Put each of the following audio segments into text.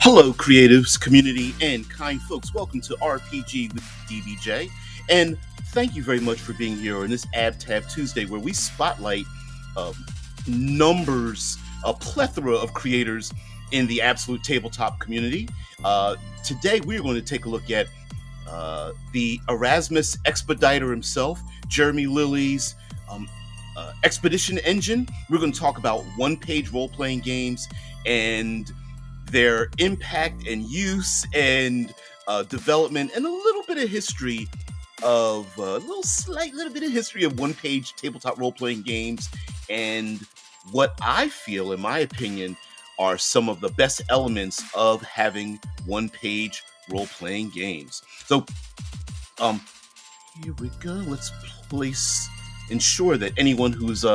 Hello, creatives, community, and kind folks. Welcome to RPG with DBJ. And thank you very much for being here on this Ab Tab Tuesday, where we spotlight um, a plethora of creators in the absolute tabletop community. Today, we're going to take a look at the Erasmus expediter himself, Jeremy Lilly's Expedition Engine. We're going to talk about one-page role-playing games and their impact and use and development, and a little bit of history of little bit of history of one-page tabletop role-playing games, and what I feel, in my opinion, are some of the best elements of having one-page role-playing games. So, here we go. Let's ensure that anyone who's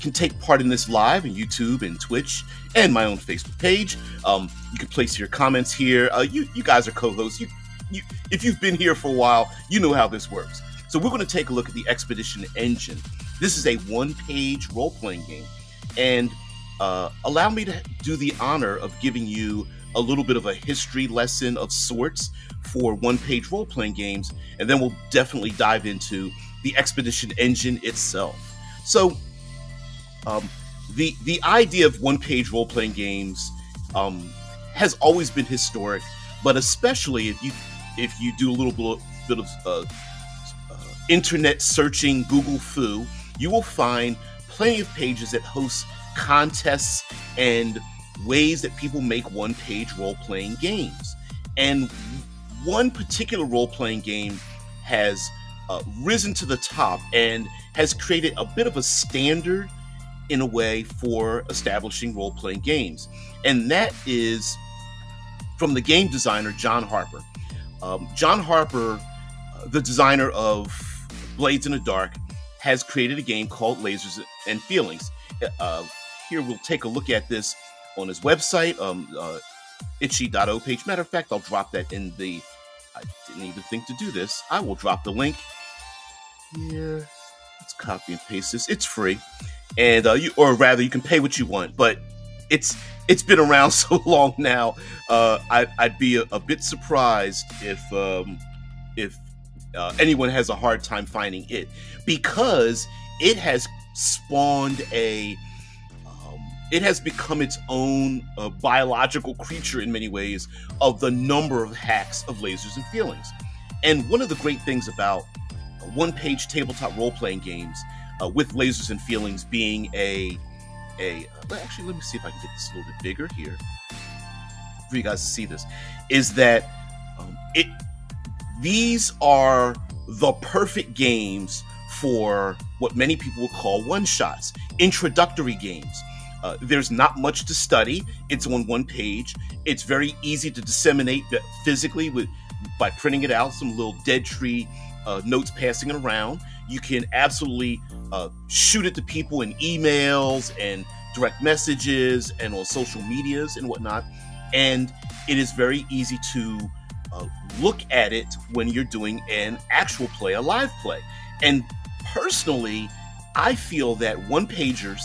can take part in this live on YouTube and Twitch and my own Facebook page. You can place your comments here. You guys are co-hosts. You if you've been here for a while, you know how this works. So we're going to take a look at the Expedition Engine. This is a one-page role-playing game, and allow me to do the honor of giving you a little bit of a history lesson of sorts for one-page role-playing games, and then we'll definitely dive into the Expedition Engine itself. So, the idea of one-page role-playing games has always been historic, but especially if you do a little bit of internet searching, Google foo, you will find plenty of pages that host contests and ways that people make one-page role-playing games. And one particular role-playing game has risen to the top and has created a bit of a standard in a way for establishing role-playing games. And that is from the game designer, John Harper. John Harper, the designer of Blades in the Dark, has created a game called Lasers and Feelings. Here we'll take a look at this on his website, itchy.o page. Matter of fact, I'll drop that in the, I didn't even think to do this. I will drop the link here. Let's copy and paste this. It's free. And you can pay what you want, but it's been around so long now. I'd be a bit surprised if anyone has a hard time finding it, because it has spawned it has become its own biological creature in many ways of the number of hacks of Lasers and Feelings. And one of the great things about one-page tabletop role-playing games, with Lasers and Feelings being actually, let me see if I can get this a little bit bigger here for you guys to see this, is that these are the perfect games for what many people would call one-shots, introductory games. There's not much to study. It's on one page. It's very easy to disseminate physically by printing it out, some little dead tree notes passing it around. You can absolutely shoot it to people in emails and direct messages and on social medias and whatnot. And it is very easy to look at it when you're doing an actual play, a live play. And personally, I feel that one-pagers,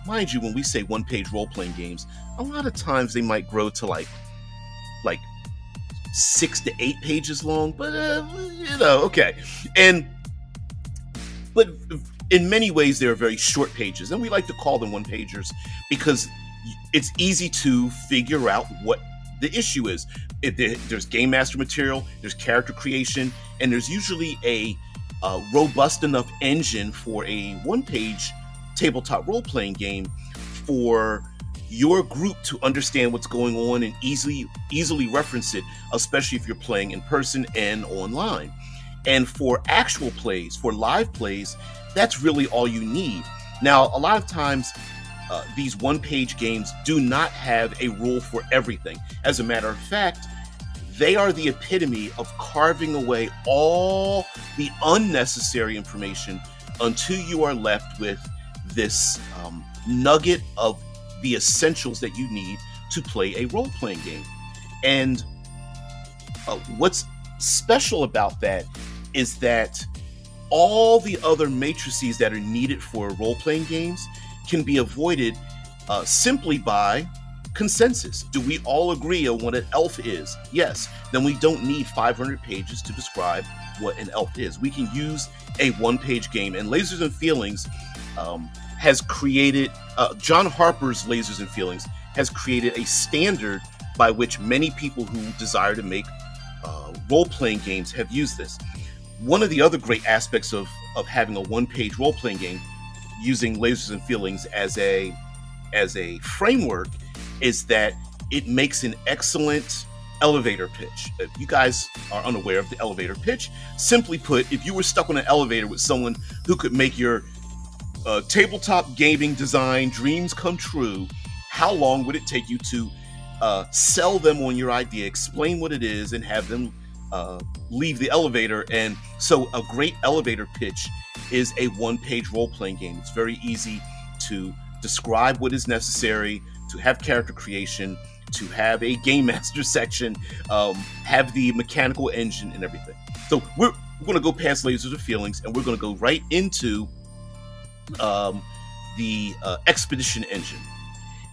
mind you, when we say one-page role-playing games, a lot of times they might grow to like 6 to 8 pages long, but okay. But in many ways, they're very short pages, and we like to call them one-pagers because it's easy to figure out what the issue is. There's game master material, there's character creation, and there's usually a robust enough engine for a one-page tabletop role-playing game for your group to understand what's going on and easily reference it, especially if you're playing in person and online. And for actual plays, for live plays, that's really all you need. Now, a lot of times, these one-page games do not have a rule for everything. As a matter of fact, they are the epitome of carving away all the unnecessary information until you are left with this nugget of the essentials that you need to play a role-playing game. And what's special about that is that all the other matrices that are needed for role-playing games can be avoided simply by Consensus. Do we all agree on what an elf is? Yes. Then we don't need 500 pages to describe what an elf is. We can use a one-page game. And Lasers and Feelings has created, John Harper's Lasers and Feelings has created a standard by which many people who desire to make role-playing games have used this. One of the other great aspects of having a one-page role-playing game using Lasers and Feelings as a framework is that it makes an excellent elevator pitch. If you guys are unaware of the elevator pitch, simply put, if you were stuck on an elevator with someone who could make your tabletop gaming design dreams come true, how long would it take you to sell them on your idea, explain what it is, and have them leave the elevator? And so a great elevator pitch is a one-page role-playing game. It's very easy to describe what is necessary, to have character creation, to have a game master section, have the mechanical engine and everything. So we're going to go past Lasers of Feelings, and we're going to go right into the Expedition engine.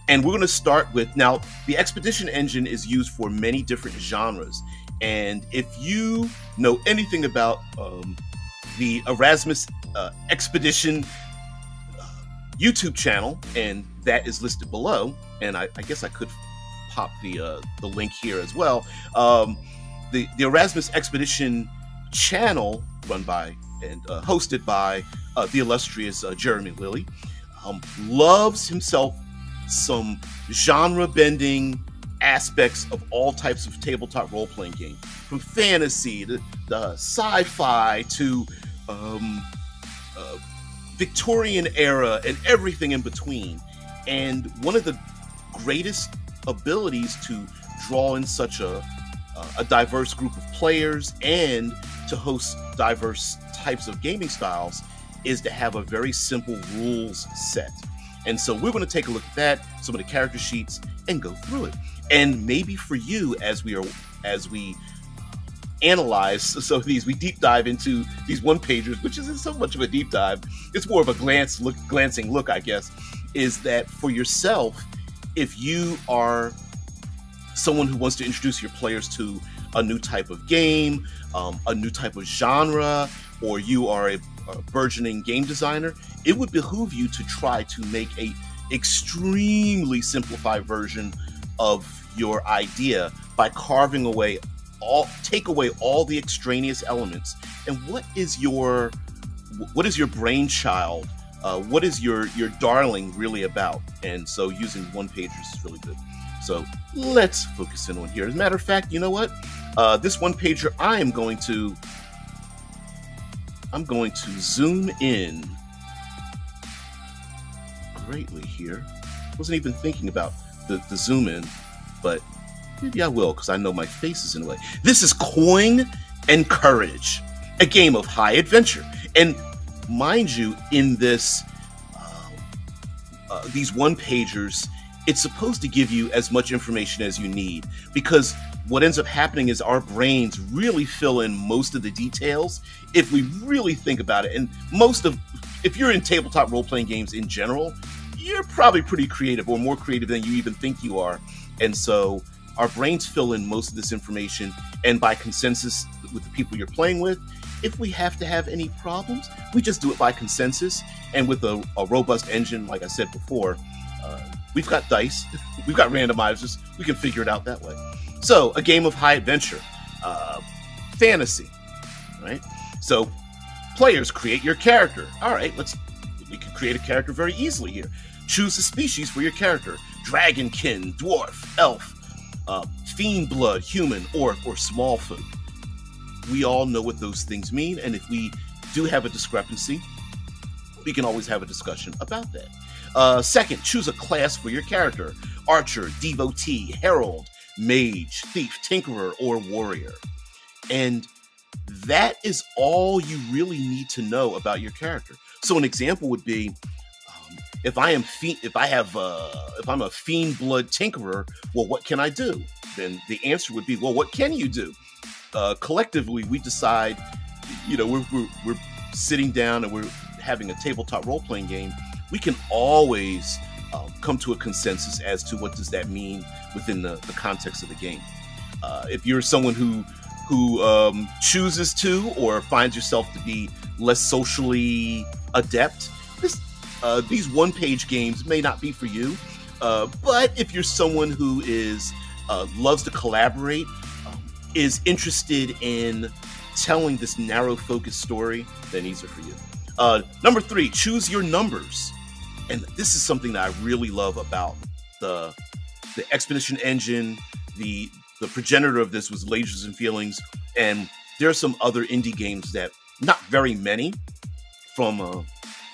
And we're going to start with, now, the Expedition engine is used for many different genres. And if you know anything about the Erasmus Expedition YouTube channel, and that is listed below, and I guess I could pop the link here as well. The Erasmus Expedition channel, run by and hosted by the illustrious Jeremy Lilly, loves himself some genre-bending aspects of all types of tabletop role-playing games, from fantasy to sci-fi to Victorian era and everything in between. And one of the greatest abilities to draw in such a diverse group of players and to host diverse types of gaming styles is to have a very simple rules set. And so we're going to take a look at that, some of the character sheets, and go through it. And maybe for you, as we analyze some of these, we deep dive into these one-pagers, which isn't so much of a deep dive. It's more of a glancing look, I guess, is that for yourself, if you are someone who wants to introduce your players to a new type of game, a new type of genre, or you are a burgeoning game designer, it would behoove you to try to make a extremely simplified version of your idea by take away all the extraneous elements. And what is your brainchild? What is your darling really about? And so using one pagers is really good. So let's focus in on here. As a matter of fact, you know what? This one pager, I'm going to zoom in greatly here. Wasn't even thinking about the zoom in, but maybe I will, because I know my face is in the way. This is Coin and Courage, a game of high adventure. And mind you, in this these one-pagers, it's supposed to give you as much information as you need, because what ends up happening is our brains really fill in most of the details if we really think about it. And if you're in tabletop role-playing games in general, you're probably pretty creative, or more creative than you even think you are. And so our brains fill in most of this information, and by consensus with the people you're playing with, if we have to have any problems, we just do it by consensus. And with a robust engine, like I said before, we've got dice, we've got randomizers, we can figure it out that way. So, a game of high adventure, fantasy, right? So, players, create your character. All right, we can create a character very easily here. Choose a species for your character: dragonkin, dwarf, elf, fiend blood, human, orc, or small folk. We all know what those things mean, and if we do have a discrepancy, we can always have a discussion about that. Second, choose a class for your character: archer, devotee, herald, mage, thief, tinkerer, or warrior. And that is all you really need to know about your character. So an example would be, if I'm a fiend blood tinkerer, well, what can I do? Then the answer would be, well, what can you do? Collectively, we decide, we're sitting down and we're having a tabletop role-playing game. We can always come to a consensus as to what does that mean within the context of the game. If you're someone who chooses to or finds yourself to be less socially adept, these one-page games may not be for you. But if you're someone who is loves to collaborate, is interested in telling this narrow focused story, then these are for you. Number 3, choose your numbers. And this is something that I really love about the Expedition engine. The progenitor of this was Lasers and Feelings, and there are some other indie games that, not very many from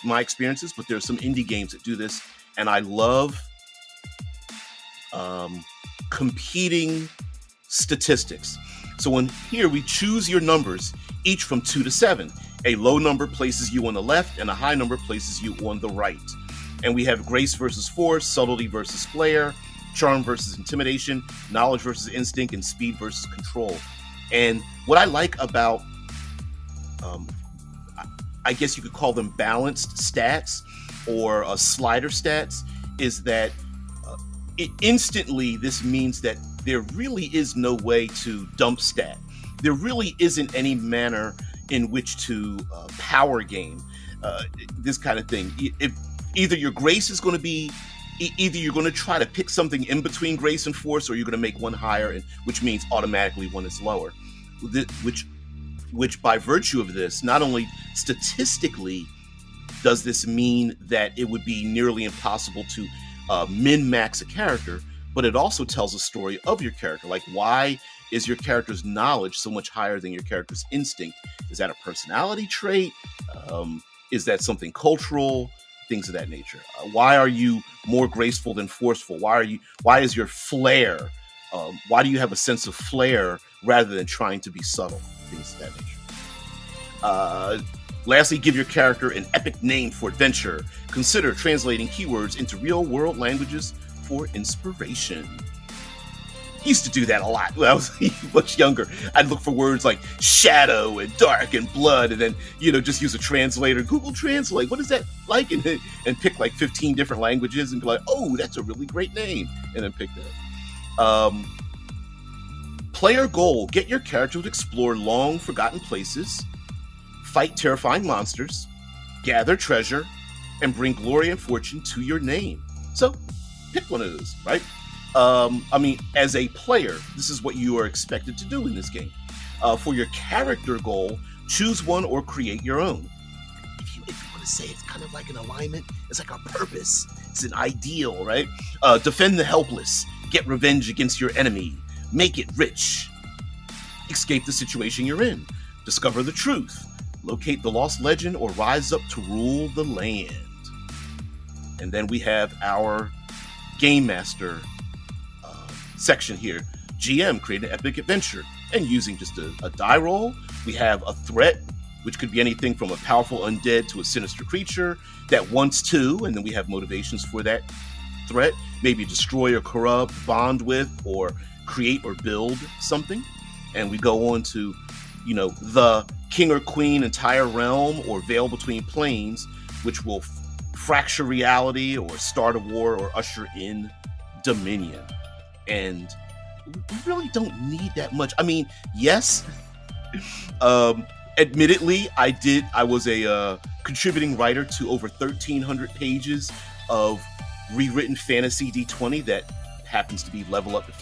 my experiences, but there are some indie games that do this, and I love competing statistics. So in here we choose your numbers, each from 2 to 7. A low number places you on the left, and a high number places you on the right. And we have grace versus force, subtlety versus flair, charm versus intimidation, knowledge versus instinct, and speed versus control. And what I like about, I guess you could call them balanced stats or slider stats, is that instantly this means that there really is no way to dump stat. There really isn't any manner in which to power game this kind of thing. If either your grace is going to be, either you're going to try to pick something in between grace and force, or you're going to make one higher, and which means automatically one is lower. Which by virtue of this, not only statistically does this mean that it would be nearly impossible to min-max a character, but it also tells a story of your character. Like, why is your character's knowledge so much higher than your character's instinct? Is that a personality trait? Is that something cultural? Things of that nature. Why are you more graceful than forceful? Why is your flair? Why do you have a sense of flair rather than trying to be subtle? Things of that nature. Lastly, give your character an epic name for adventure. Consider translating keywords into real-world languages for inspiration. Used to do that a lot when I was much younger. I'd look for words like shadow and dark and blood, and then just use a translator. Google Translate. What is that like? And pick like 15 different languages and be like, oh, that's a really great name, and then pick that. Player goal: get your character to explore long forgotten places, fight terrifying monsters, gather treasure, and bring glory and fortune to your name. So pick one of those, right? As a player, this is what you are expected to do in this game. For your character goal, choose one or create your own. If you want to say it's kind of like an alignment, it's like a purpose, it's an ideal, right? Defend the helpless, get revenge against your enemy, make it rich, escape the situation you're in, discover the truth, locate the lost legend, or rise up to rule the land. And then we have our Game Master section here. GM, create an epic adventure. And using just a die roll, we have a threat, which could be anything from a powerful undead to a sinister creature that wants to, and then we have motivations for that threat. Maybe destroy or corrupt, bond with, or create or build something. And we go on to, the king or queen, entire realm, or veil between planes, which will fracture reality or start a war or usher in dominion. And we really don't need that much. Yes, admittedly, I was a contributing writer to over 1,300 pages of rewritten fantasy D20 that happens to be Level Up to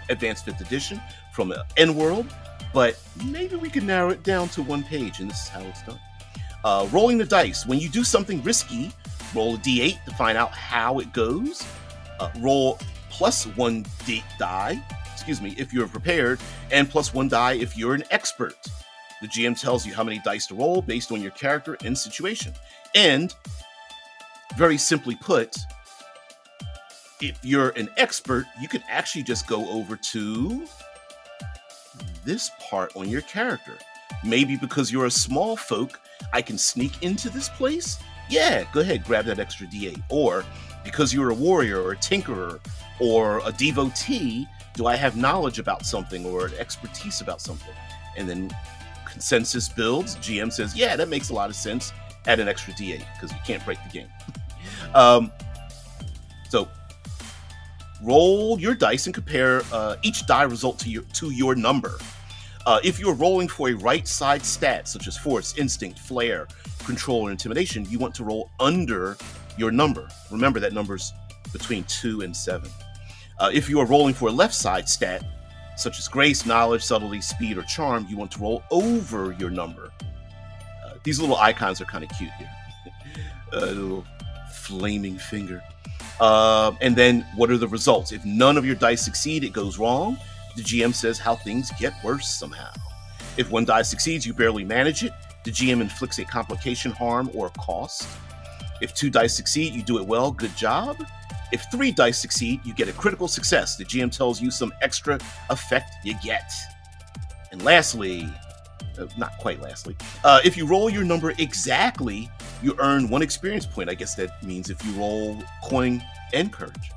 Advanced 5th Edition from N-World, but maybe we could narrow it down to one page, and this is how it's done. Rolling the dice. When you do something risky, roll a D8 to find out how it goes. Roll plus one die, if you're prepared, and plus one die if you're an expert. The GM tells you how many dice to roll based on your character and situation. And, very simply put, if you're an expert, you can actually just go over to this part on your character. Maybe because you're a small folk, I can sneak into this place? Yeah, go ahead, grab that extra D8. Or, because you're a warrior or a tinkerer or a devotee, do I have knowledge about something or an expertise about something? And then consensus builds. GM says, yeah, that makes a lot of sense. Add an extra D8 because you can't break the game. So roll your dice and compare each die result to your number. If you're rolling for a right side stat, such as force, instinct, flair, control, or intimidation, you want to roll under your number. Remember that number's between 2 and 7. If you are rolling for a left side stat, such as grace, knowledge, subtlety, speed, or charm, you want to roll over your number. These little icons are kind of cute here. A little flaming finger. And then what are the results? If none of your dice succeed, it goes wrong. The GM says how things get worse somehow. If one die succeeds, you barely manage it. The GM inflicts a complication, harm, or a cost. If 2 dice succeed, you do it well, good job. If 3 dice succeed, you get a critical success. The GM tells you some extra effect you get. And lastly, not quite lastly, if you roll your number exactly, you earn 1 experience point. I guess that means if you roll coin and courage.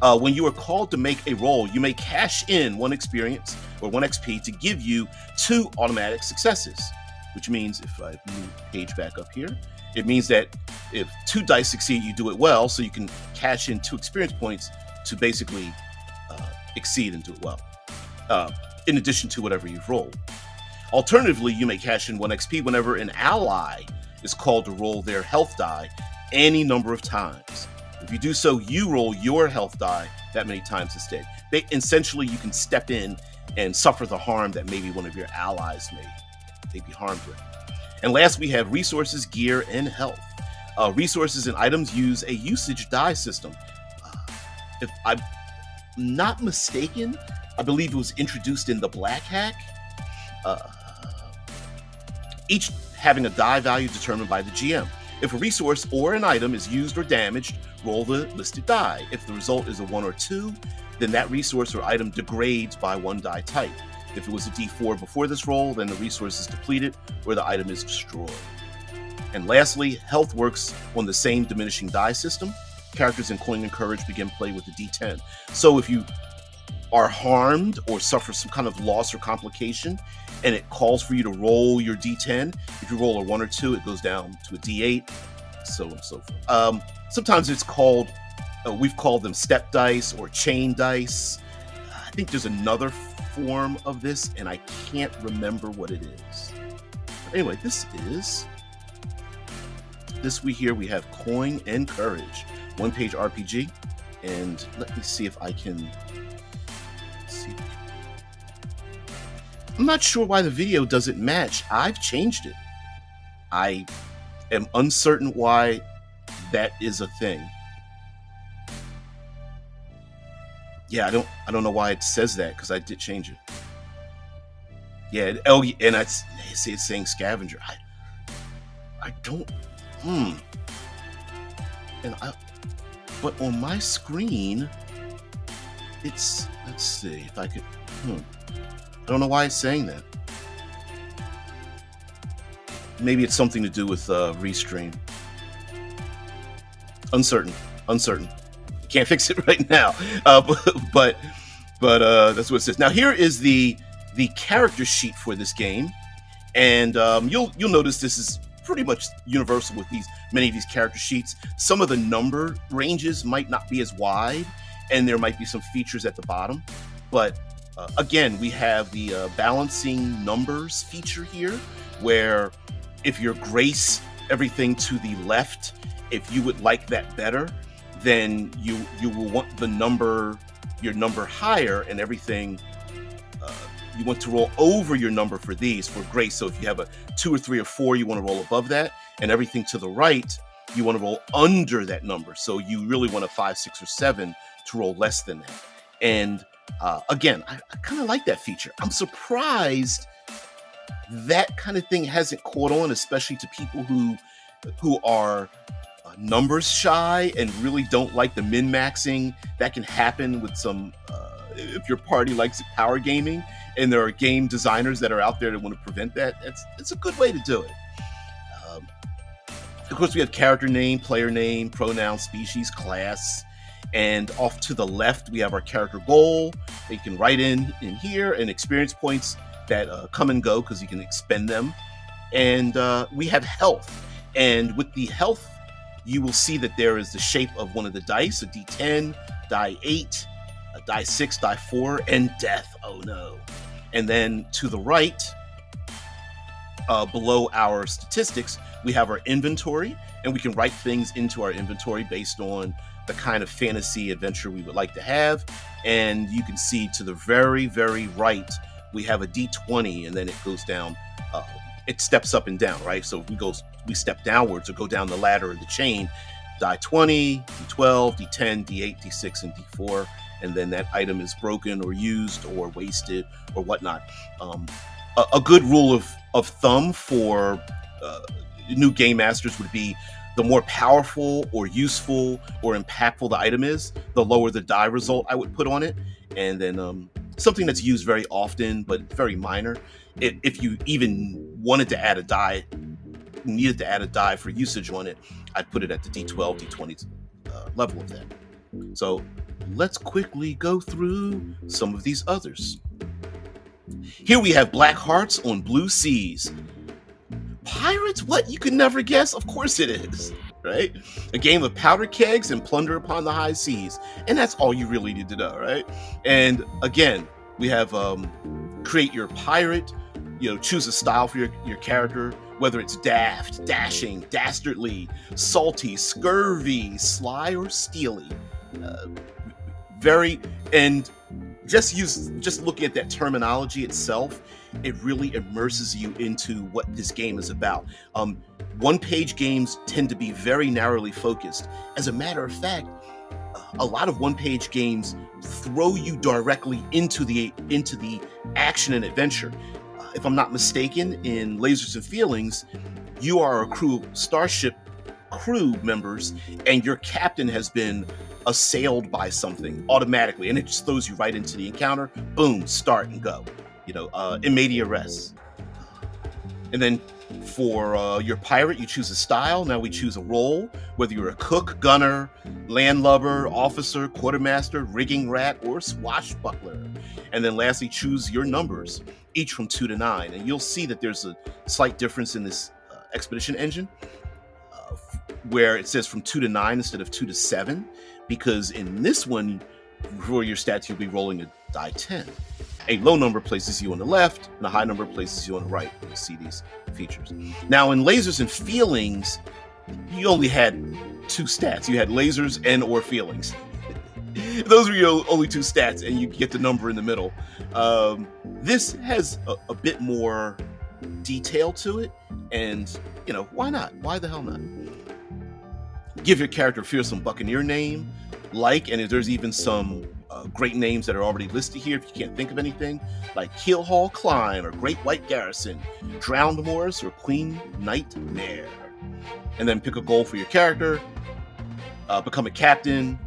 When you are called to make a roll, you may cash in 1 experience or 1 XP to give you 2 automatic successes, which means if I move the page back up here, it means that if 2 dice succeed, you do it well, so you can cash in 2 experience points to basically exceed and do it well, in addition to whatever you've rolled. Alternatively, you may cash in 1 XP whenever an ally is called to roll their health die any number of times. If you do so, you roll your health die that many times instead. Essentially, you can step in and suffer the harm that maybe one of your allies may be harmed with. And last, we have resources, gear, and health. Resources and items use a usage die system. If I'm not mistaken, I believe it was introduced in the Black Hack. Each having a die value determined by the GM. If a resource or an item is used or damaged, roll the listed die. If the result is a 1 or 2, then that resource or item degrades by 1 die type. If it was a D4 before this roll, then the resource is depleted or the item is destroyed. And lastly, health works on the same diminishing die system. Characters in Coin and Courage begin play with the D10. So if you are harmed or suffer some kind of loss or complication, and it calls for you to roll your D10. If you roll a 1 or 2, it goes down to a D8, so on and so forth. Sometimes it's called, we've called them step dice or chain dice. I think there's another form of this, and I can't remember what it is. But anyway, this we have Coin and Courage, 1-page RPG, and let me see if I can see. I'm not sure why the video doesn't match. I've changed it. I am uncertain why that is a thing. Yeah, I don't know why it says that, because I did change it. Yeah, and I see it's saying scavenger. I don't. But on my screen, it's. Let's see if I could. I don't know why it's saying that. Maybe it's something to do with Restream. Uncertain. Can't fix it right now. But that's what it says. Now here is the character sheet for this game, and you'll notice this is pretty much universal with many of these character sheets. Some of the number ranges might not be as wide, and there might be some features at the bottom, but again, we have the balancing numbers feature here, where if your grace, everything to the left, if you would like that better, then you will want your number higher, and everything you want to roll over your number for these for grace. So if you have a 2 or 3 or 4, you want to roll above that, and everything to the right, you want to roll under that number. So you really want a 5, 6, or 7 to roll less than that. And again, I kind of like that feature. I'm surprised that kind of thing hasn't caught on, especially to people who are numbers shy and really don't like the min-maxing that can happen with some if your party likes power gaming, and there are game designers that are out there that want to prevent that. It's a good way to do it. Of course, we have character name, player name, pronoun, species, class, and off to the left we have our character goal. They can write in here, and experience points that come and go because you can expend them. And we have health, and with the health, you will see that there is the shape of one of the dice, a D10, die 8, a die 6, die 4, and death. Oh no. And then to the right, below our statistics, we have our inventory, and we can write things into our inventory based on the kind of fantasy adventure we would like to have. And you can see to the very, very right, we have a D20, and then it goes down. It steps up and down, right? So if we step downwards or go down the ladder of the chain, die 20, D12, D10, D8, D6, and D4. And then that item is broken or used or wasted or whatnot. A good rule of thumb for new game masters would be the more powerful or useful or impactful the item is, the lower the die result I would put on it. And then something that's used very often but very minor, if you even wanted to add a die, needed to add a die for usage on it, I'd put it at the D12, D20 level of that. So let's quickly go through some of these others. Here we have Black Hearts on Blue Seas. Pirates? What? You could never guess? Of course it is, right? A game of powder kegs and plunder upon the high seas. And that's all you really need to know, right? And again, we have create your pirate, choose a style for your character, whether it's daft, dashing, dastardly, salty, scurvy, sly, or steely. Just looking at that terminology itself, it really immerses you into what this game is about. One-page games tend to be very narrowly focused. As a matter of fact, a lot of one-page games throw you directly into the action and adventure. If I'm not mistaken, in Lasers and Feelings, you are a starship crew members, and your captain has been assailed by something automatically, and it just throws you right into the encounter. Boom, start and go. In media res. And then for your pirate, you choose a style. Now we choose a role, whether you're a cook, gunner, landlubber, officer, quartermaster, rigging rat, or swashbuckler. And then lastly, choose your numbers, each from 2 to 9. And you'll see that there's a slight difference in this expedition engine, where it says from 2 to 9 instead of 2 to 7, because in this one, for your stats, you'll be rolling a die 10. A low number places you on the left, and a high number places you on the right. You'll see these features. Now, in Lasers and Feelings, you only had 2 stats. You had lasers and or feelings. Those were your only 2 stats, and you get the number in the middle. This has a bit more detail to it, and, why not? Why the hell not? Give your character a fearsome buccaneer name, and if there's even some great names that are already listed here, if you can't think of anything, like Keelhaul Klein or Great White Garrison, Drowned Morris, or Queen Nightmare. And then pick a goal for your character. Become captain,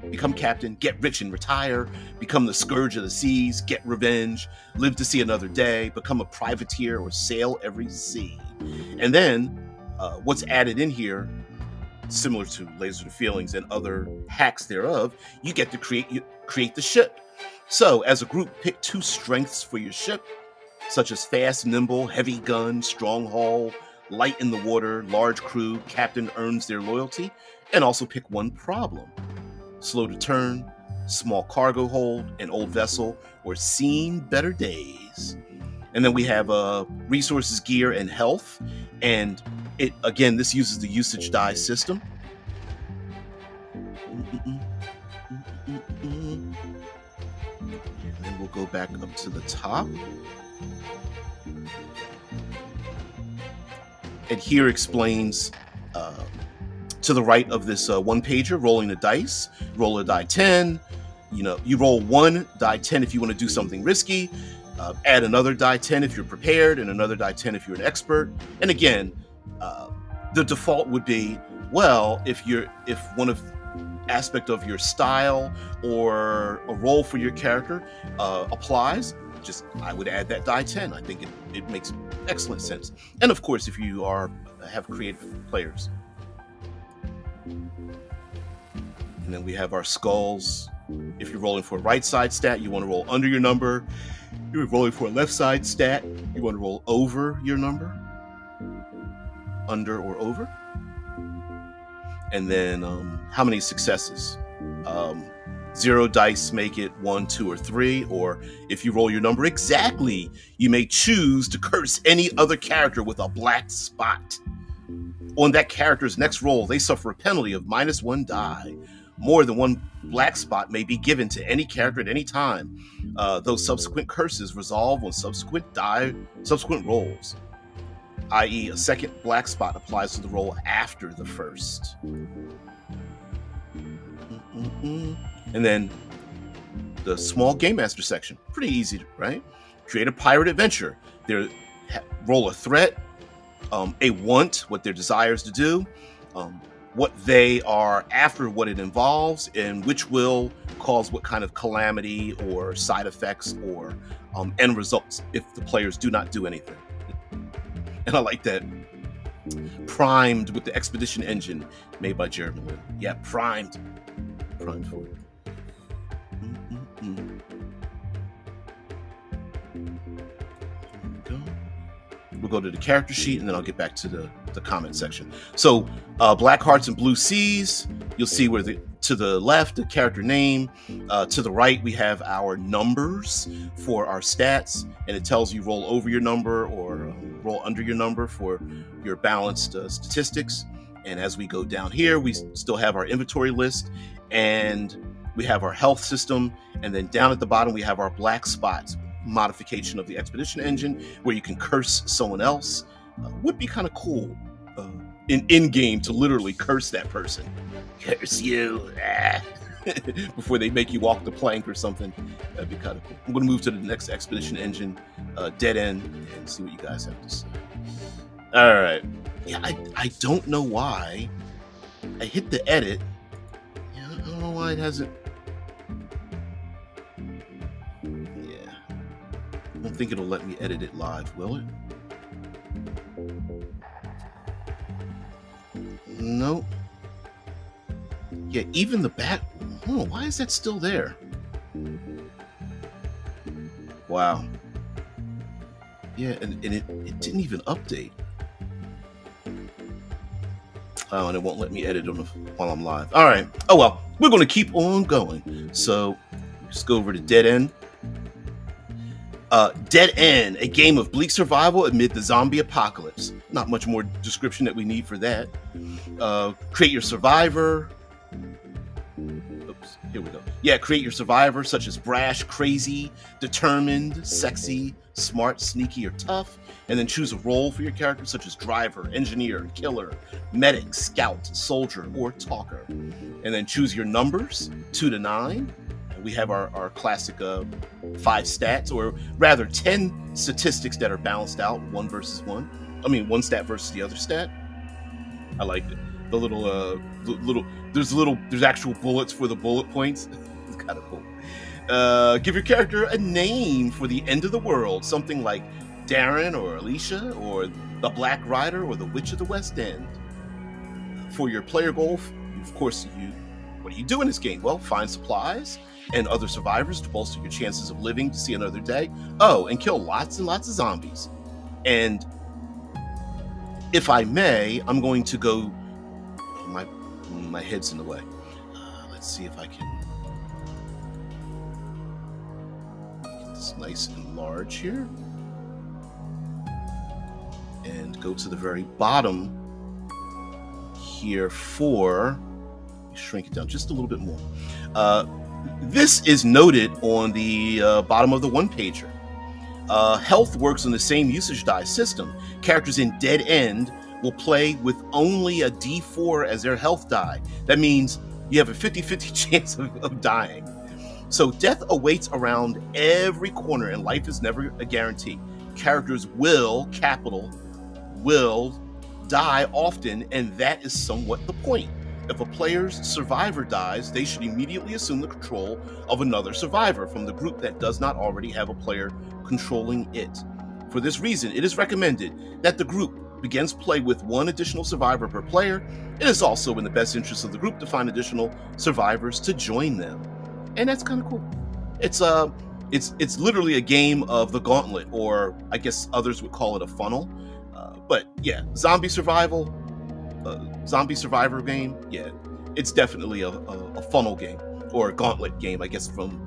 get rich and retire, become the scourge of the seas, get revenge, live to see another day, become a privateer, or sail every sea. And then what's added in here, similar to Lasers and Feelings and other hacks thereof, you get to create the ship. So as a group, pick 2 strengths for your ship, such as fast, nimble, heavy gun, strong hull, light in the water, large crew, captain earns their loyalty, and also pick 1 problem: slow to turn, small cargo hold, an old vessel, or seen better days. And then we have resources, gear, and health. And this uses the usage die system. And then we'll go back up to the top. And here explains, to the right of this one-pager, rolling the dice. Roll a die 10. You roll 1 die 10 if you want to do something risky. Add another die 10 if you're prepared, and another die 10 if you're an expert. And again, the default would be, if one of aspect of your style or a role for your character applies, I would add that die 10. I think it makes excellent sense. And of course, if you have creative players. And then we have our skulls. If you're rolling for a right side stat, you want to roll under your number. If you're rolling for a left side stat, you want to roll over your number. Under or over. and then how many successes. 0 dice make it 1, 2, or 3, or if you roll your number exactly, you may choose to curse any other character with a black spot. On that character's next roll, they suffer a penalty of -1 die. More than one black spot may be given to any character at any time. Those subsequent curses resolve on subsequent rolls, i.e. a second black spot applies to the roll after the first. And then the small game master section, pretty easy, right? Create a pirate adventure. Roll a threat, a want, what their desires to do, what they are after, what it involves, and which will cause what kind of calamity or side effects or end results if the players do not do anything. And I like that. Primed with the Expedition engine made by Jeremy Lilly. Yeah, primed for it. We'll go to the character sheet, and then I'll get back to the comment section. So Black Hearts and Blue Seas, you'll see where to the left, the character name. To the right, we have our numbers for our stats, and it tells you roll over your number or roll under your number for your balanced statistics. And as we go down here, we still have our inventory list, and we have our health system. And then down at the bottom, we have our black spots modification of the Expedition engine, where you can curse someone else. Would be kind of cool in game to literally curse that person. Curse you. Before they make you walk the plank or something. That'd be kind of cool. I'm going to move to the next Expedition engine, Dead End, and see what you guys have to say. All right. Yeah, I don't know why I hit the edit. Yeah, I don't know why it hasn't. Yeah. I don't think it'll let me edit it live, will it? Nope. Yeah, even the back. Oh, why is that still there? Wow. Yeah, and it didn't even update. Oh, and it won't let me edit on while I'm live. All right. Oh, well, we're going to keep on going. So just go over to Dead End. Dead End, a game of bleak survival amid the zombie apocalypse. Not much more description that we need for that. Create your survivor. Oops, here we go. Yeah, create your survivor, such as brash, crazy, determined, sexy, smart, sneaky, or tough. And then choose a role for your character, such as driver, engineer, killer, medic, scout, soldier, or talker. And then choose your numbers, 2 to 9. We have our classic 5 stats, or rather 10 statistics that are balanced out, 1 versus 1. I mean, 1 stat versus the other stat. I like it. The there's actual bullets for the bullet points. It's kind of cool. Give your character a name for the end of the world, something like Darren or Alicia or the Black Rider or the Witch of the West End. For your player goal, of course, what do you do in this game? Well, find supplies and other survivors to bolster your chances of living to see another day. Oh, and kill lots and lots of zombies. And if I may, I'm going to go. My head's in the way. Let's see if I can get this nice and large here. And go to the very bottom here for. Shrink it down just a little bit more. This is noted on the bottom of the one-pager. Health works on the same usage die system. Characters in Dead End will play with only a D4 as their health die. That means you have a 50-50 chance of dying. So death awaits around every corner, and life is never a guarantee. Characters will die often, and that is somewhat the point. If a player's survivor dies, they should immediately assume the control of another survivor from the group that does not already have a player controlling it. For this reason, it is recommended that the group begins play with 1 additional survivor per player. It is also in the best interest of the group to find additional survivors to join them. And that's kind of cool. It's literally a game of the gauntlet, or I guess others would call it a funnel. But yeah, zombie survival, zombie survivor game, yeah, it's definitely a funnel game, or a gauntlet game, I guess, from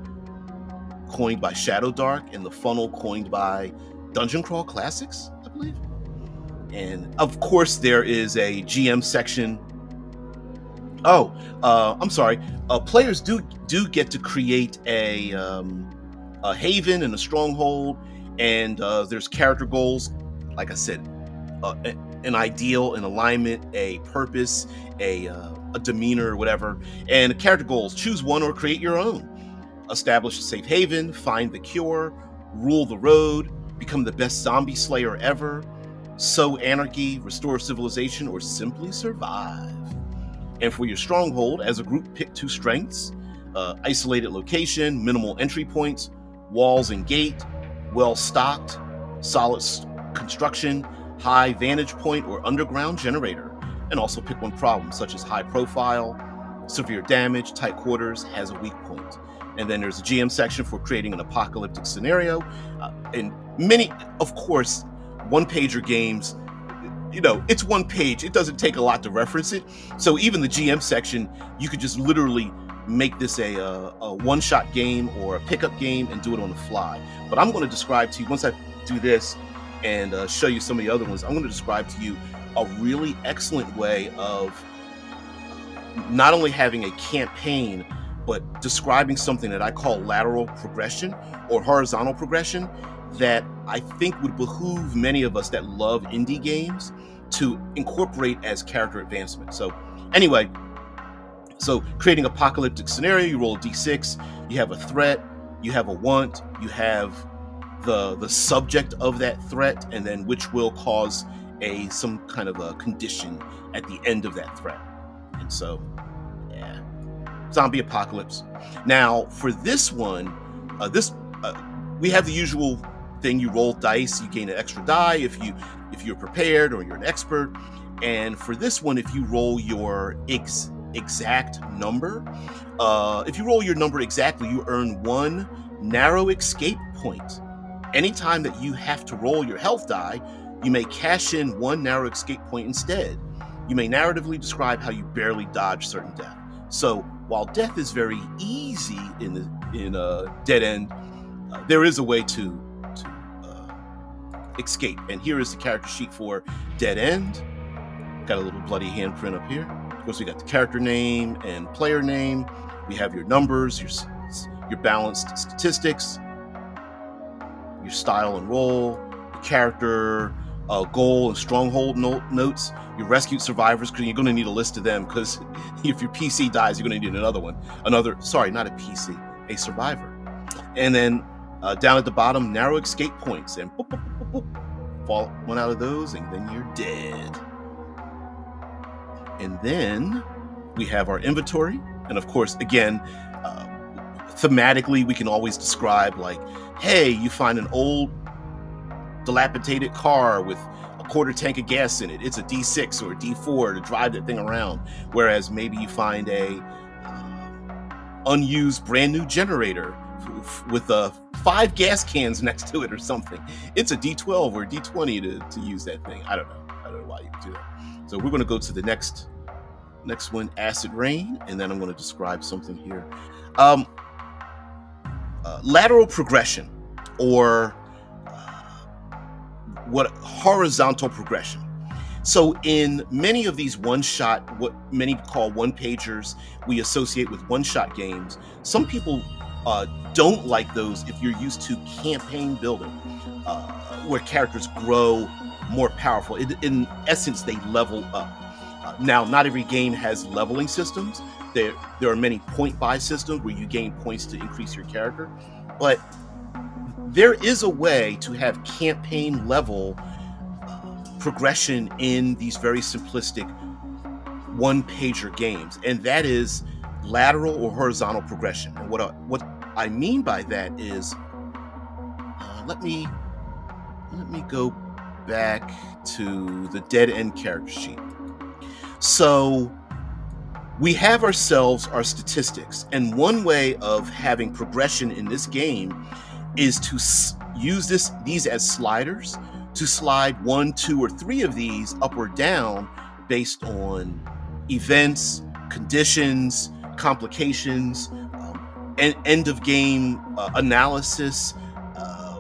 coined by Shadow Dark, and the funnel coined by Dungeon Crawl Classics, I believe. And of course, there is a GM section. Oh, I'm sorry. Players do get to create a haven and a stronghold, and there's character goals. Like I said, an ideal, an alignment, a purpose, a demeanor, or whatever. And character goals: choose one or create your own. Establish a safe haven, find the cure, rule the road, become the best zombie slayer ever, sow anarchy, restore civilization, or simply survive. And for your stronghold, as a group, pick 2 strengths: isolated location, minimal entry points, walls and gate, well stocked, solid construction, high vantage point, or underground generator. And also pick 1 problem, such as high profile, severe damage, tight quarters, has a weak point. And then there's a GM section for creating an apocalyptic scenario. And many, of course, one-pager games, it's 1 page. It doesn't take a lot to reference it. So even the GM section, you could just literally make this a one-shot game or a pickup game and do it on the fly. But I'm going to describe to you, once I do this and show you some of the other ones, I'm going to describe to you a really excellent way of not only having a campaign, but describing something that I call lateral progression or horizontal progression that I think would behoove many of us that love indie games to incorporate as character advancement. So anyway, creating apocalyptic scenario, you roll a d6, you have a threat, you have a want, you have the subject of that threat, and then which will cause some kind of a condition at the end of that threat. And so, yeah. Zombie apocalypse. Now, for this one, we have the usual thing: you roll dice, you gain an extra die if you're prepared or you're an expert. And for this one, if you roll your exact number, if you roll your number exactly, you earn 1 narrow escape point. Anytime that you have to roll your health die, you may cash in 1 narrow escape point instead. You may narratively describe how you barely dodge certain death. So while death is very easy in Dead End, there is a way to escape. And here is the character sheet for Dead End. Got a little bloody handprint up here. Of course, we got the character name and player name. We have your numbers, your balanced statistics, your style and role, your character goal and stronghold notes, your rescued survivors, because you're going to need a list of them, because if your PC dies, you're going to need another one. Sorry, not a PC, a survivor. And then down at the bottom, narrow escape points, and boop, boop, boop, boop, boop, fall 1 out of those, and then you're dead. And then we have our inventory. And of course, again, thematically, we can always describe, like, hey, you find an old dilapidated car with a quarter tank of gas in it. It's a D6 or a D4 to drive that thing around. Whereas maybe you find a unused brand new generator with 5 gas cans next to it or something. It's a D12 or a D20 to use that thing. I don't know why you would do that. So we're going to go to the next one, Acid Rain, and then I'm going to describe something here. Lateral progression, or horizontal progression. So in many of these one-shot, what many call one-pagers, we associate with one-shot games. Some people don't like those if you're used to campaign building, where characters grow more powerful. In essence, they level up. Now, not every game has leveling systems. There are many point-buy systems where you gain points to increase your character, but there is a way to have campaign level progression in these very simplistic one-pager games, and that is lateral or horizontal progression. And what I mean by that is, let me go back to the Dead End character sheet. So we have ourselves our statistics, and one way of having progression in this game is to use these as sliders, to slide 1, 2, or 3 of these up or down based on events, conditions, complications, end of game analysis, uh,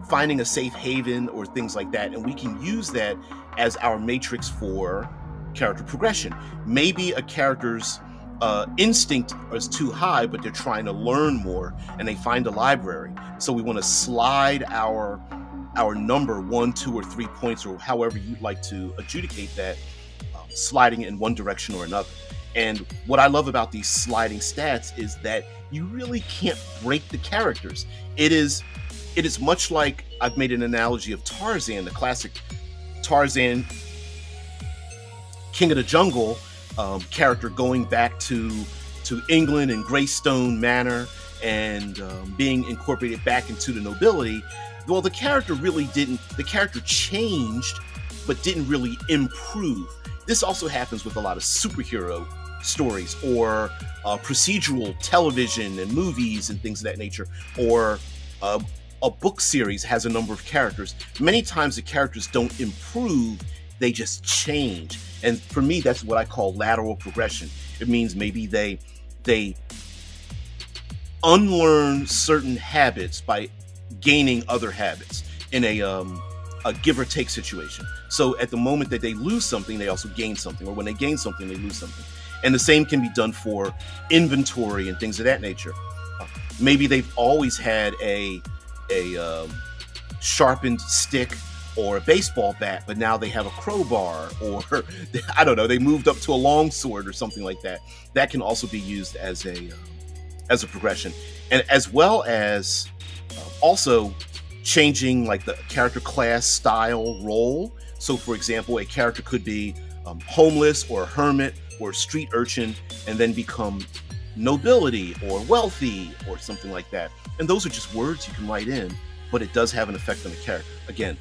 finding a safe haven, or things like that. And we can use that as our matrix for character progression. Maybe a character's instinct is too high, but they're trying to learn more, and they find a library. So we want to slide our number 1, 2, or 3 points, or however you'd like to adjudicate that, sliding in one direction or another. And what I love about these sliding stats is that you really can't break the characters. It is much like, I've made an analogy of Tarzan, the classic Tarzan, King of the Jungle character, going back to England and Greystone Manor, and being incorporated back into the nobility. Well, the character changed, but didn't really improve. This also happens with a lot of superhero stories, or procedural television and movies and things of that nature, or a book series has a number of characters. Many times the characters don't improve, they just change. And for me, that's what I call lateral progression. It means maybe they unlearn certain habits by gaining other habits in a give or take situation. So at the moment that they lose something, they also gain something, or when they gain something, they lose something. And the same can be done for inventory and things of that nature. Maybe they've always had a sharpened stick or a baseball bat, but now they have a crowbar, or I don't know, they moved up to a long sword or something like that. That can also be used as a progression, and as well as also changing like the character class, style, role. So for example, a character could be homeless, or a hermit, or a street urchin, and then become nobility or wealthy or something like that. And those are just words you can write in, but it does have an effect on the character. Again,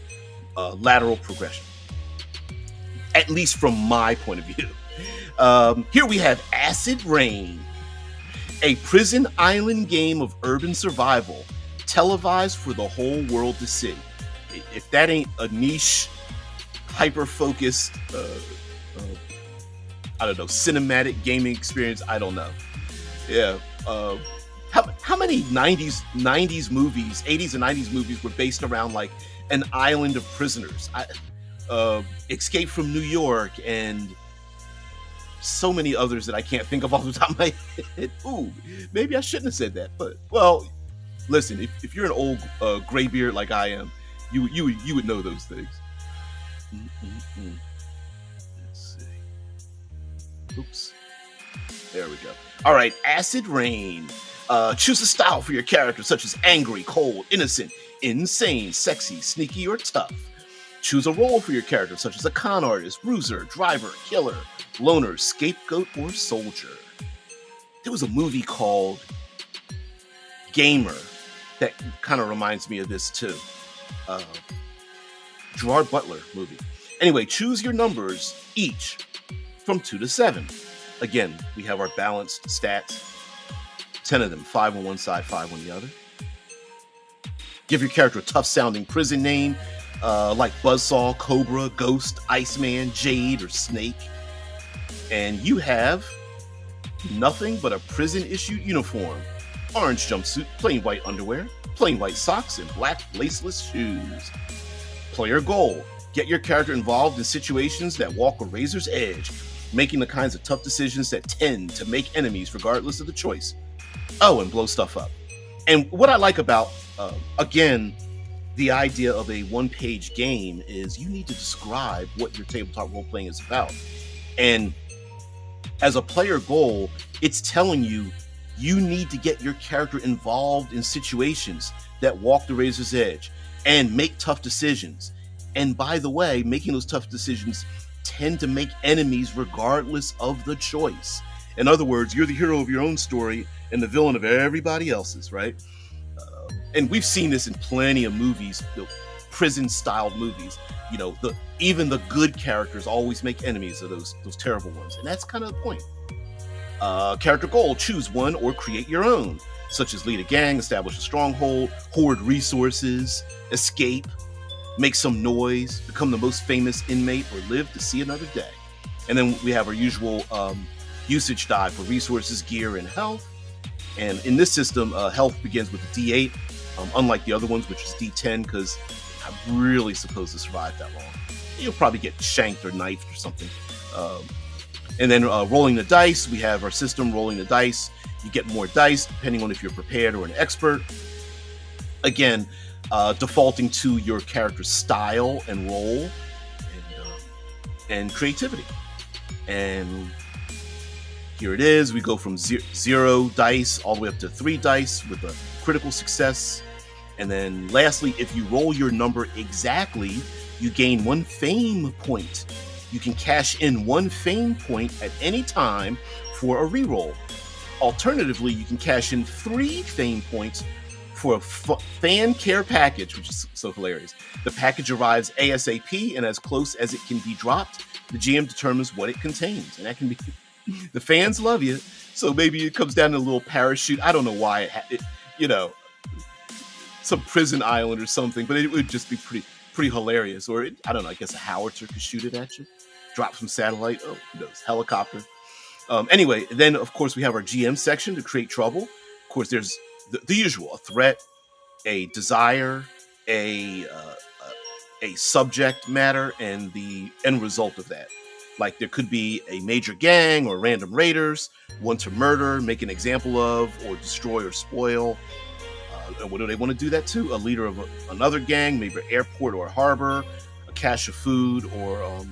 lateral progression, at least from my point of view. Here we have Acid Rain, a prison island game of urban survival, televised for the whole world to see. If that ain't a niche, hyper-focused, I don't know, cinematic gaming experience, I don't know. Yeah. How many 90s movies, 80s and 90s movies were based around like an island of prisoners? Escape from New York, and so many others that I can't think of off the top of my head. Ooh, maybe I shouldn't have said that, but well, listen, if you're an old graybeard like I am, you would know those things. Let's see. Oops. There we go. All right, Acid Rain. Choose a style for your character, such as angry, cold, innocent, insane, sexy, sneaky, or tough. Choose a role for your character, such as a con artist, bruiser, driver, killer, loner, scapegoat, or soldier. There was a movie called Gamer that kind of reminds me of this too. Gerard Butler movie. Anyway, choose your numbers each from 2 to 7. Again, we have our balanced stats. 10 of them, 5 on one side, 5 on the other. Give your character a tough-sounding prison name, like Buzzsaw, Cobra, Ghost, Iceman, Jade, or Snake. And you have nothing but a prison-issued uniform, orange jumpsuit, plain white underwear, plain white socks, and black laceless shoes. Player goal: get your character involved in situations that walk a razor's edge, making the kinds of tough decisions that tend to make enemies regardless of the choice. Oh, and blow stuff up. And what I like about, again, the idea of a one-page game is you need to describe what your tabletop role-playing is about. And as a player goal, it's telling you you need to get your character involved in situations that walk the razor's edge and make tough decisions. And by the way, making those tough decisions tend to make enemies regardless of the choice. In other words, you're the hero of your own story and the villain of everybody else's, right? And we've seen this in plenty of movies, prison-styled movies. You know, even the good characters always make enemies of those terrible ones, and that's kind of the point. Character goal: choose one or create your own, such as lead a gang, establish a stronghold, hoard resources, escape, make some noise, become the most famous inmate, or live to see another day. And then we have our usual usage die for resources, gear, and health. And in this system, health begins with a D8, unlike the other ones, which is D10, because I'm really supposed to survive that long. You'll probably get shanked or knifed or something. And then rolling the dice, we have our system rolling the dice. You get more dice depending on if you're prepared or an expert. Again, defaulting to your character's style and role and creativity. And here it is. We go from 0 dice all the way up to 3 dice with a critical success. And then lastly, if you roll your number exactly, you gain 1 fame point. You can cash in 1 fame point at any time for a reroll. Alternatively, you can cash in 3 fame points for a fan care package, which is so hilarious. The package arrives ASAP, and as close as it can be dropped, the GM determines what it contains. And that can be... The fans love you, so maybe it comes down to a little parachute. I don't know why it some prison island or something, but it would just be pretty hilarious. Or I don't know, I guess a howitzer could shoot it at you. Drop some satellite. Oh, who knows? Helicopter. Anyway, then of course we have our GM section to create trouble. Of course, there's the usual: a threat, a desire, a subject matter, and the end result of that. Like there could be a major gang or random raiders, one to murder, make an example of, or destroy or spoil. And what do they want to do that to? A leader of another gang, maybe an airport or a harbor, a cache of food, or a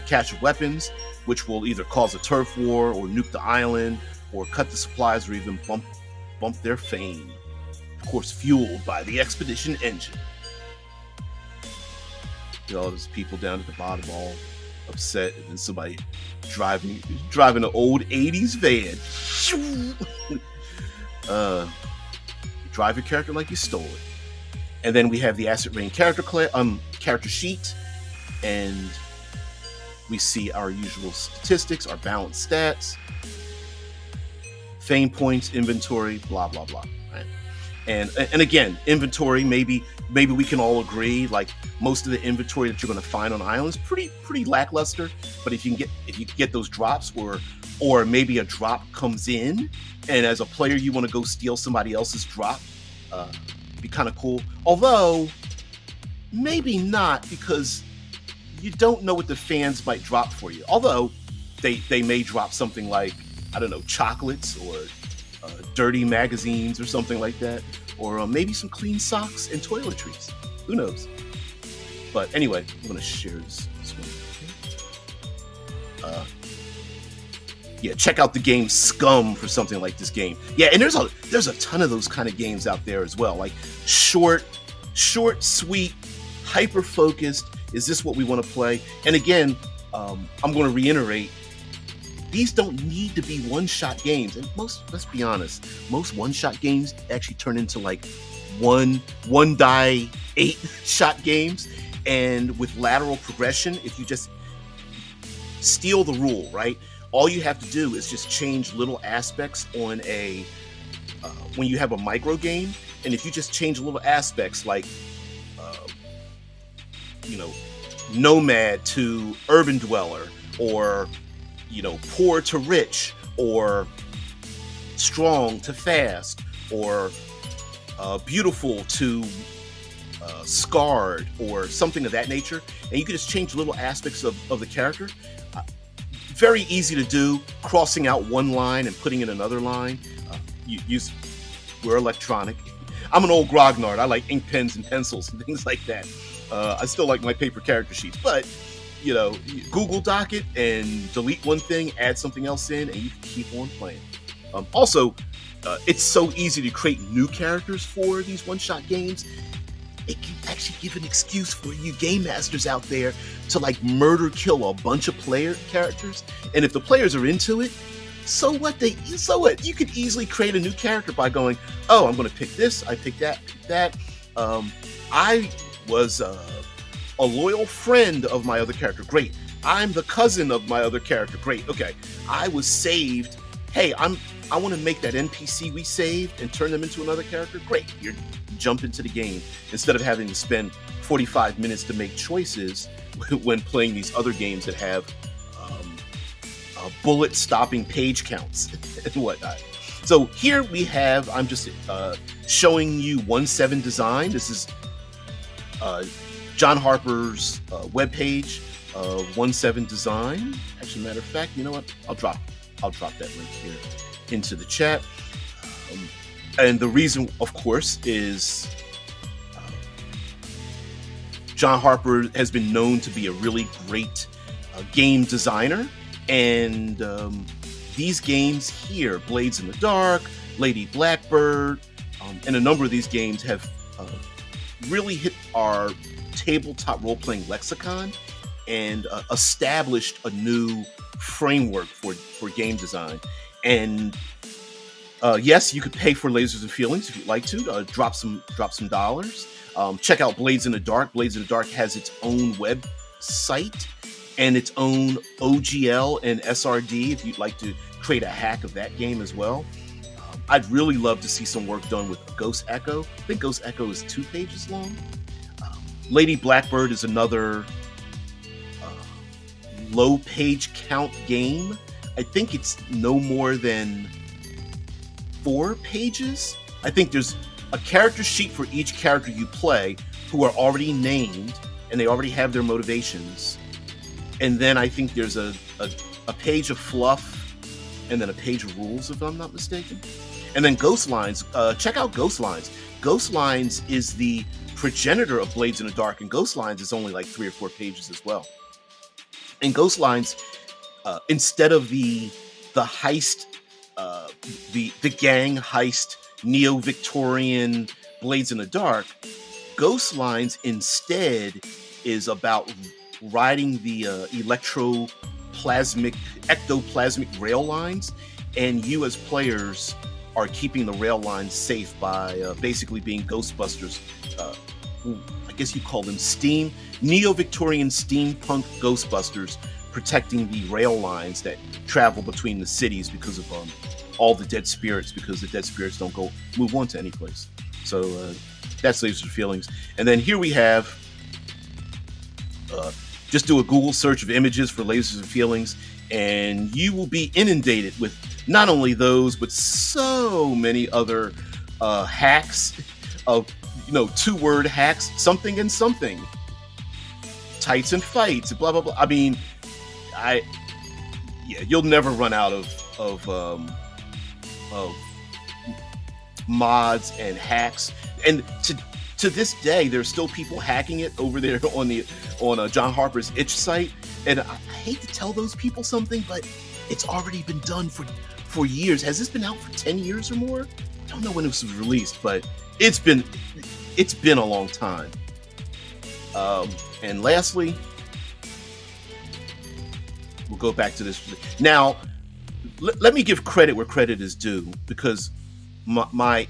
cache of weapons, which will either cause a turf war or nuke the island or cut the supplies or even bump their fame. Of course, fueled by the expedition engine. All those people down at the bottom all upset, and then somebody driving an old 80s van. Drive your character like you stole it. And then we have the Acid Rain character sheet, and we see our usual statistics, our balanced stats, fame points, inventory, blah blah blah. Right? And again, inventory, maybe we can all agree, like most of the inventory that you're going to find on islands pretty lackluster. But if you get those drops, or maybe a drop comes in, and as a player you want to go steal somebody else's drop, be kind of cool. Although maybe not, because you don't know what the fans might drop for you. Although they may drop something like, I don't know, chocolates or dirty magazines or something like that, or maybe some clean socks and toiletries. Who knows? But anyway, I'm going to share this one. Yeah, check out the game Scum for something like this game. Yeah, and there's a ton of those kind of games out there as well. Like short, sweet, hyper-focused. Is this what we want to play? And again, I'm going to reiterate, these don't need to be one-shot games. And let's be honest, most one-shot games actually turn into like one die 8-shot games. And with lateral progression, if you just steal the rule, right? All you have to do is just change little aspects on when you have a micro game. And if you just change little aspects like, nomad to urban dweller, or, poor to rich, or strong to fast, or beautiful to scarred, or something of that nature. And you can just change little aspects of the character. Very easy to do, crossing out one line and putting in another line. We're electronic. I'm an old grognard. I like ink pens and pencils and things like that. I still like my paper character sheets, but Google Doc it and delete one thing, add something else in, and you can keep on playing. Also, it's so easy to create new characters for these one-shot games. It can actually give an excuse for you game masters out there to like murder kill a bunch of player characters. And if the players are into it, so what? You could easily create a new character by going, oh, I'm going to pick this, I pick that. I was a loyal friend of my other character. Great. I'm the cousin of my other character. Great. Okay. I was saved. Hey, I want to make that NPC we saved and turn them into another character. Great. You're jump into the game instead of having to spend 45 minutes to make choices when playing these other games that have bullet stopping page counts and whatnot. So here we have, I'm just showing you 1/7 design. This is John Harper's webpage of 1/7 design. Actually, matter of fact, you know what? I'll drop that link here into the chat. And the reason, of course, is John Harper has been known to be a really great game designer. And these games here, Blades in the Dark, Lady Blackbird, and a number of these games have really hit our tabletop role-playing lexicon and established a new framework for game design. And yes, you could pay for Lasers and Feelings if you'd like to. Drop some dollars. Check out Blades in the Dark. Blades in the Dark has its own website and its own OGL and SRD if you'd like to create a hack of that game as well. I'd really love to see some work done with Ghost Echo. I think Ghost Echo is 2 pages long. Lady Blackbird is another low page count game. I think it's no more than 4 pages. I think there's a character sheet for each character you play who are already named and they already have their motivations. And then I think there's a page of fluff and then a page of rules, if I'm not mistaken. And then Ghost Lines. Check out Ghost Lines. Ghost Lines is the progenitor of Blades in the Dark, and Ghost Lines is only like 3 or 4 pages as well. In Ghost Lines, instead of the heist, the gang heist, neo-Victorian Blades in the Dark, Ghost Lines instead is about riding the ectoplasmic rail lines, and you as players are keeping the rail lines safe by basically being Ghostbusters. I guess you call them neo-Victorian steampunk Ghostbusters, protecting the rail lines that travel between the cities because of all the dead spirits, because the dead spirits don't move on to any place. So that's Lasers and Feelings. And then here we have, just do a Google search of images for Lasers and Feelings, and you will be inundated with not only those, but so many other hacks of, 2-word hacks, something and something, tights and fights, blah, blah, blah. I mean, you'll never run out of mods and hacks. And to this day, there's still people hacking it over there on John Harper's itch site. And I hate to tell those people something, but it's already been done for years. Has this been out for 10 years or more? I don't know when this was released, but it's been a long time. And lastly, we'll go back to this. Now, let me give credit where credit is due, because the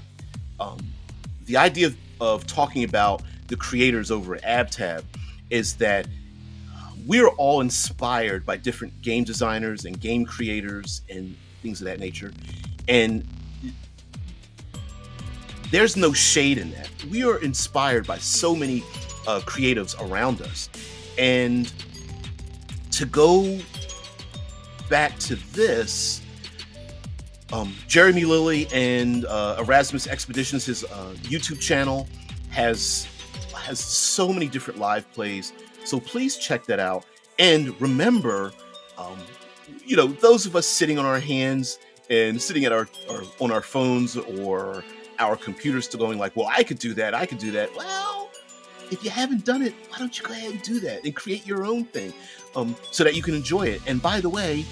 idea of talking about the creators over at AbTab is that we're all inspired by different game designers and game creators and things of that nature. And there's no shade in that. We are inspired by so many creatives around us. And to go back to this, Jeremy Lilly and Erasmus Expeditions, his YouTube channel, has so many different live plays. So please check that out. And remember, those of us sitting on our hands and sitting at on our phones or our computers to going like, well, I could do that. Well, if you haven't done it, why don't you go ahead and do that and create your own thing so that you can enjoy it. And by the way,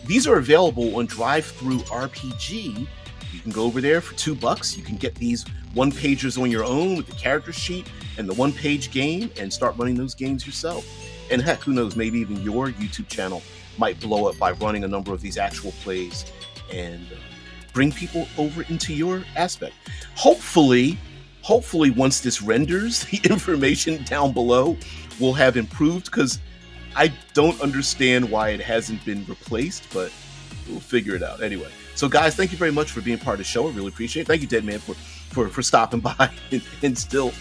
these are available on Drive-Thru RPG. You can go over there for $2. You can get these 1-pagers on your own with the character sheet and the 1-page game and start running those games yourself. And heck, who knows, maybe even your YouTube channel might blow up by running a number of these actual plays and bring people over into your aspect. Hopefully, once this renders, the information down below will have improved, because I don't understand why it hasn't been replaced, but we'll figure it out anyway. So guys, thank you very much for being part of the show. I really appreciate it. Thank you, Deadman, for stopping by and still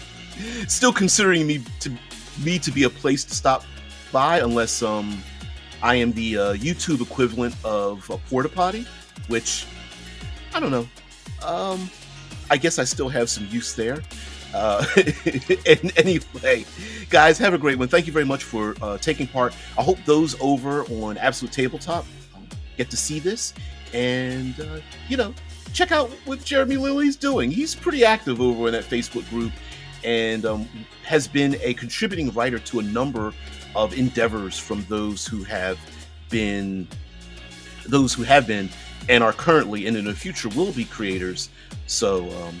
considering me to be a place to stop by, unless I am the YouTube equivalent of Porta Potty, which I don't know. Um, I guess I still have some use there. And anyway, guys, have a great one. Thank you very much for taking part. I hope those over on Absolute Tabletop get to see this and, check out what Jeremy Lilly's doing. He's pretty active over in that Facebook group and has been a contributing writer to a number of endeavors from those who have been and are currently and in the future will be creators. So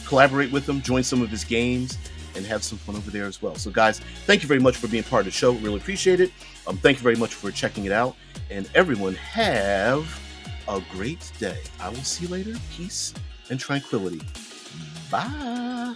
collaborate with him, join some of his games, and have some fun over there as well. So guys, thank you very much for being part of the show. Really appreciate it. Thank you very much for checking it out. And everyone have a great day. I will see you later. Peace and tranquility. Bye.